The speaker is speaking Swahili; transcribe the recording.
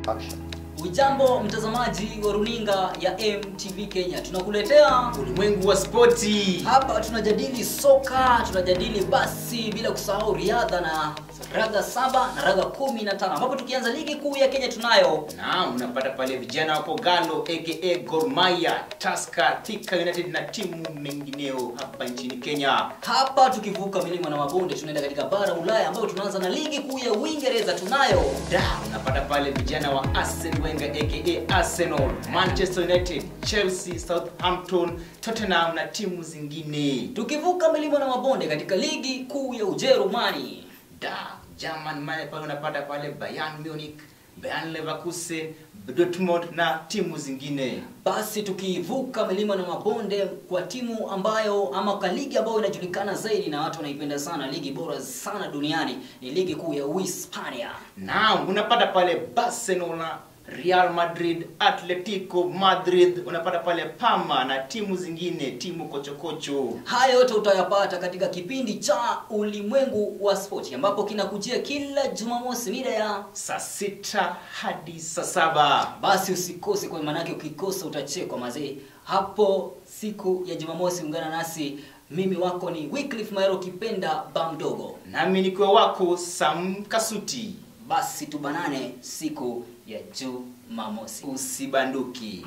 Action. Ujambo mtazamaji wa runinga ya MTV Kenya. Tunakuletea ulimwengu wa spoti. Hapa tunajadili soka, tunajadili basi bila kusahau riadha na raga 7 na raga 15. Ambapo tukianza ligi kuu ya Kenya tunayo. Naam, unapata pale vijana wa Kogalo aka Gor Mahia, Tusker, Thika United na timu mengineo hapa nchini Kenya. Hapa tukivuka milima na mabonde tunaenda katika bara Ulaya ambapo tunaanza na ligi kuu ya Uingereza tunayo. Unapata pale vijana wa Arsene Wenger aka Arsenal, Manchester United, Chelsea, Southampton, Tottenham na timu zingine. Tukivuka milima na mabonde katika ligi kuu ya Ujerumani. German mane pale unapata pale Bayern Munich, Bayern Leverkusen, Dortmund na timu zingine. Basi tukivuka milima na mabonde kwa timu ambayo ama kwa ligi ambayo inajulikana zaidi na watu wanaipenda sana, ligi bora sana duniani, ni ligi kuu ya Uhispania. Naam, unapata pale Barcelona, Real Madrid, Atletico Madrid, unapata pale Parma na timu zingine, timu kochokocho. Haya yote utayapata katika kipindi cha Ulimwengu wa Spoti ambapo kinakujia kila Jumamosi mida ya saa 6 hadi saa 7. Basi usikose, kwa maana yake ukikosa utachekwa mazee. Hapo siku ya Jumamosi ungana nasi. Mimi wako ni Wycliffe Maero kipenda Bamdogo. Nami nikiwa wako Sam Kasuti. Basi tubanane siku ya Jumamosi. Usibanduki.